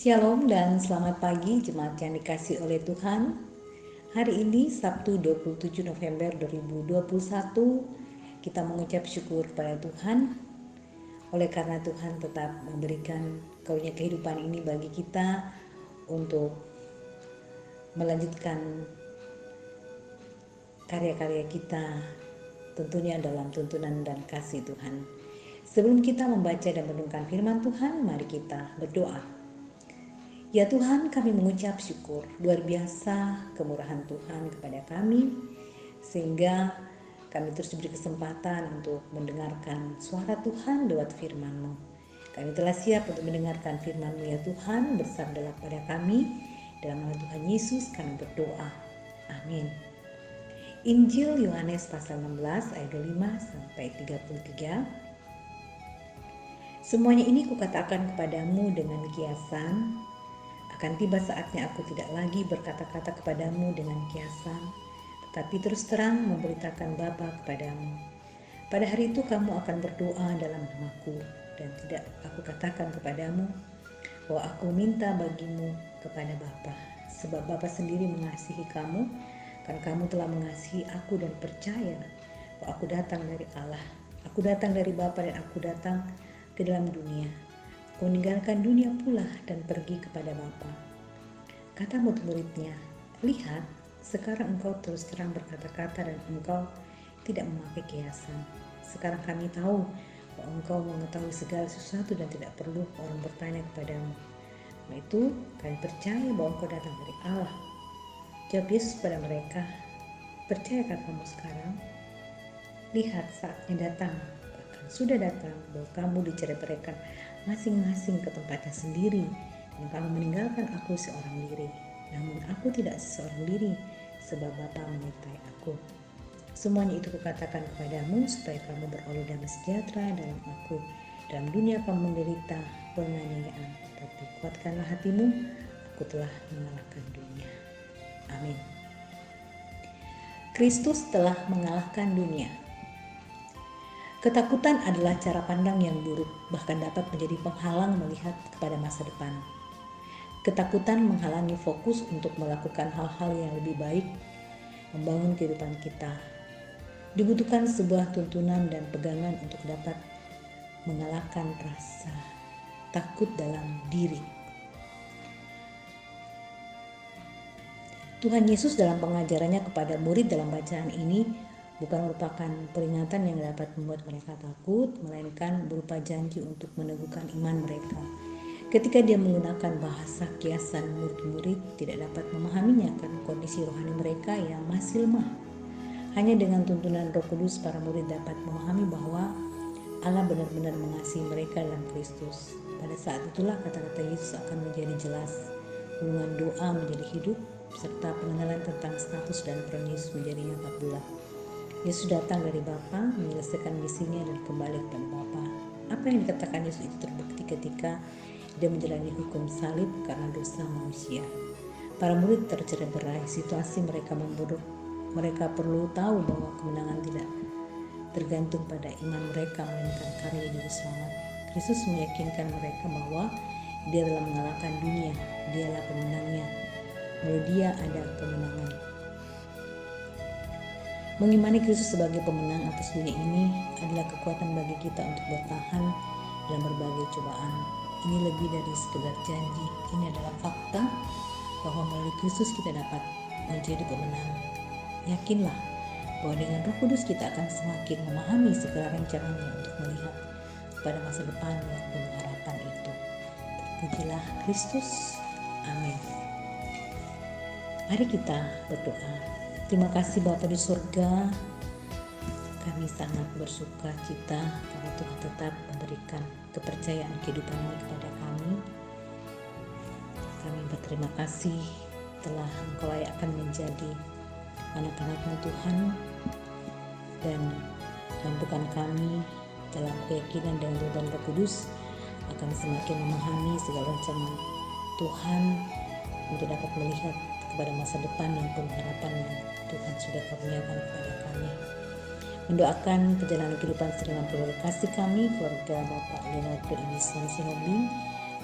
Shalom dan selamat pagi jemaat yang dikasihi oleh Tuhan. Hari ini Sabtu 27 November 2021 kita mengucap syukur pada Tuhan oleh karena Tuhan tetap memberikan karunia kehidupan ini bagi kita untuk melanjutkan karya-karya kita tentunya dalam tuntunan dan kasih Tuhan. Sebelum kita membaca dan merenungkan firman Tuhan, mari kita berdoa. Ya Tuhan, kami mengucap syukur luar biasa kemurahan Tuhan kepada kami, sehingga kami terus diberi kesempatan untuk mendengarkan suara Tuhan lewat firman-Mu. Kami telah siap untuk mendengarkan firman-Mu ya Tuhan, bersabdalah pada kami. Dalam nama Tuhan Yesus kami berdoa. Amin. Injil Yohanes pasal 16 ayat 25 sampai 33. Semuanya ini kukatakan kepadamu dengan kiasan. Akan tiba saatnya aku tidak lagi berkata-kata kepadamu dengan kiasan, tetapi terus terang memberitakan Bapa kepadamu. Pada hari itu kamu akan berdoa dalam namaku, dan tidak aku katakan kepadamu bahwa aku minta bagimu kepada Bapa, sebab Bapa sendiri mengasihi kamu, karena kamu telah mengasihi aku dan percaya bahwa aku datang dari Allah. Aku datang dari Bapa dan aku datang ke dalam dunia. Aku meninggalkan dunia pula dan pergi kepada Bapa. Kata murid-muridnya, lihat, sekarang engkau terus terang berkata-kata dan engkau tidak memakai kiasan. Sekarang kami tahu bahwa engkau mengetahui segala sesuatu dan tidak perlu orang bertanya kepadamu. Karena itu kami percaya bahwa engkau datang dari Allah. Jawab Yesus pada mereka, percayakah kamu sekarang? Lihat, saatnya datang, bahkan sudah datang, bahwa kamu diceraikan masing-masing ke tempatnya sendiri, dan kamu meninggalkan aku seorang diri. Namun aku tidak seorang diri, sebab Bapa menyertai aku. Semuanya itu kukatakan kepadamu supaya kamu beroleh damai sejahtera dalam aku. Dalam dunia kamu menderita penganiayaan, tapi kuatkanlah hatimu, aku telah mengalahkan dunia. Amin. Kristus telah mengalahkan dunia. Ketakutan adalah cara pandang yang buruk, bahkan dapat menjadi penghalang melihat kepada masa depan. Ketakutan menghalangi fokus untuk melakukan hal-hal yang lebih baik, membangun kehidupan kita. Dibutuhkan sebuah tuntunan dan pegangan untuk dapat mengalahkan rasa takut dalam diri. Tuhan Yesus dalam pengajarannya kepada murid dalam bacaan ini bukan merupakan peringatan yang dapat membuat mereka takut, melainkan berupa janji untuk meneguhkan iman mereka. Ketika dia menggunakan bahasa kiasan, murid-murid tidak dapat memahaminya karena kondisi rohani mereka yang masih lemah. Hanya dengan tuntunan Roh Kudus, para murid dapat memahami bahwa Allah benar-benar mengasihi mereka dalam Kristus. Pada saat itulah kata-kata Yesus akan menjadi jelas, hubungan doa menjadi hidup, serta pengenalan tentang status dan peran Yesus menjadi nyata pula. Yesus datang dari Bapa, menyelesaikan misinya dan kembali kepada Bapa. Apa yang dikatakan Yesus itu terbukti ketika dia menjalani hukum salib karena dosa manusia. Para murid tercerai-berai, situasi mereka memburuk. Mereka perlu tahu bahwa kemenangan tidak tergantung pada iman mereka, melainkan karya Juru Selamat. Kristus meyakinkan mereka bahwa dia telah mengalahkan dunia, dialah pemenangnya. Melalui dia ada kemenangan. Mengimani Kristus sebagai pemenang atas dunia ini adalah kekuatan bagi kita untuk bertahan dalam berbagai cobaan. Ini lebih dari sekedar janji, ini adalah fakta bahwa melalui Kristus kita dapat menjadi pemenang. Yakinlah bahwa dengan Roh Kudus kita akan semakin memahami segala rencananya untuk melihat pada masa depan yang penuh harapan itu. Terpujilah Kristus. Amin. Mari kita berdoa. Terima kasih Bapa di surga, kami sangat bersuka cita karena Tuhan tetap memberikan kepercayaan kehidupan ini kepada kami. Kami berterima kasih telah Engkau layakkan menjadi anak-anak-Mu Tuhan, dan mampukan kami dalam keyakinan dengan tuntunan Roh Kudus akan semakin memahami segala rencana Tuhan untuk dapat melihat kepada masa depan yang penuh harapan yang Tuhan sudah karuniakan kepada kami. Mendoakan perjalanan kehidupan dengan keluarga kasih kami, keluarga Bapak Leonardo Indiswan Sinobing,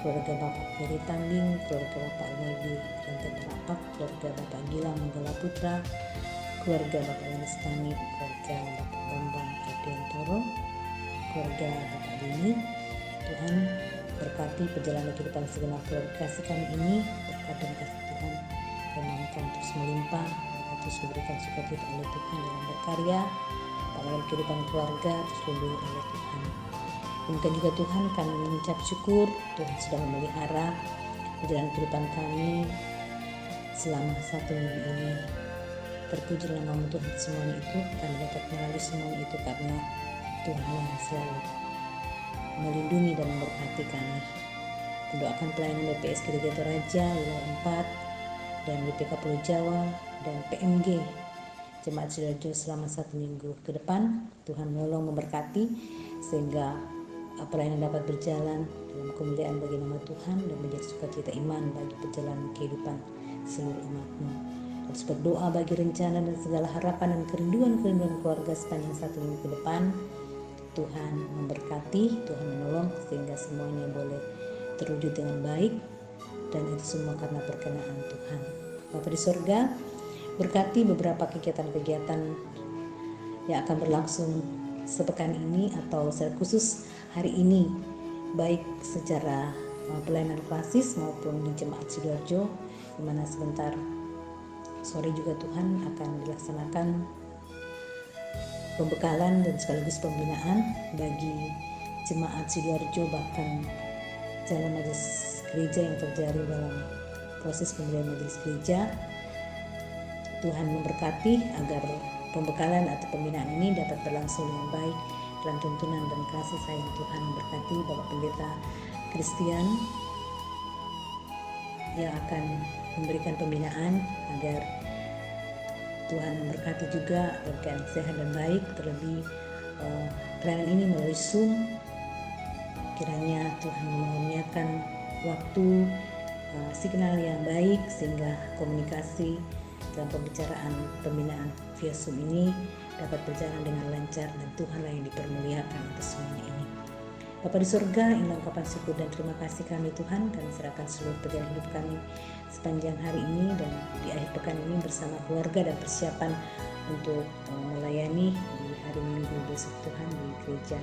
keluarga Bapak Ferry Tanding, keluarga Bapak Lady Rantai Terapak, keluarga Bapak Gilang Manggala Putra, keluarga Bapak Lestani, keluarga Bapak Bambang Ardiantoro, keluarga Bapak Dini. Tuhan berkati perjalanan kehidupan segenap keluarga kasih kami ini, berkat dan kasih Tuhan firman-Nya terus melimpah, terus diberikan sukacita oleh Tuhan dalam berkarya, dalam kehidupan keluarga terus dilindungi oleh Tuhan. Demikian juga Tuhan, kami mengucap syukur Tuhan sudah memelihara perjalanan kehidupan kami selama 1 minggu ini. Terpujilah nama Tuhan, semuanya itu kami dapat melalui semuanya itu karena Tuhan yang selalu melindungi dan memberkati kami. Mendoakan pelayanan BPS Gereja Toraja wilayah 4 dan BPK Pulau Jawa dan PMG Jemaat Sidoarjo selama 1 minggu ke depan. Tuhan menolong memberkati sehingga pelayanan dapat berjalan dalam kemuliaan bagi nama Tuhan dan menjadi sukacita iman bagi perjalanan kehidupan seluruh umat-Mu. Terus berdoa bagi rencana dan segala harapan dan kerinduan-kerinduan keluarga sepanjang 1 minggu ke depan. Tuhan memberkati, Tuhan menolong sehingga semuanya boleh terwujud dengan baik, dan itu semua karena perkenaan Tuhan. Bapa di sorga, berkati beberapa kegiatan-kegiatan yang akan berlangsung sepekan ini atau secara khusus hari ini, baik secara pelayanan klasis maupun di Jemaat Sidoarjo, di mana sebentar sore juga Tuhan akan dilaksanakan pembekalan dan sekaligus pembinaan bagi Jemaat Sidoarjo, bahkan jalan majelis gereja yang terjadi dalam proses pemilihan majelis gereja. Tuhan memberkati agar pembekalan atau pembinaan ini dapat berlangsung dengan baik dalam tuntunan dan kasih sayang Tuhan. Memberkati Bapak Pendeta Christian yang akan memberikan pembinaan, agar Tuhan memberkati juga dengan sehat dan baik. Terlebih pelayanan ini melalui Zoom, kiranya Tuhan mengaruniakan waktu signal yang baik sehingga komunikasi dalam pembicaraan pembinaan via Zoom ini dapat berjalan dengan lancar, dan Tuhanlah yang dipermuliakan atas semuanya ini. Bapa di surga, inilah ungkapan syukur dan terima kasih kami Tuhan. Kami serahkan seluruh perjalanan hidup kami sepanjang hari ini dan di akhir pekan ini bersama keluarga dan persiapan untuk melayani di hari Minggu besok Tuhan di gereja.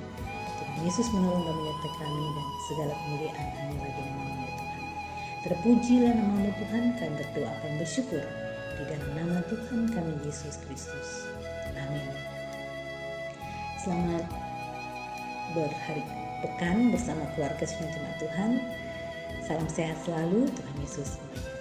Tuhan Yesus menolong dan menyertai kami, dan segala kemuliaan hanya bagi nama-Mu ya Tuhan. Terpujilah nama-Mu Tuhan, kami berdoa dan bersyukur di dalam nama Tuhan kami Yesus Kristus. Amin. Selamat berhari pekan bersama keluarga semua jemaat Tuhan. Salam sehat selalu, Tuhan Yesus memberkati.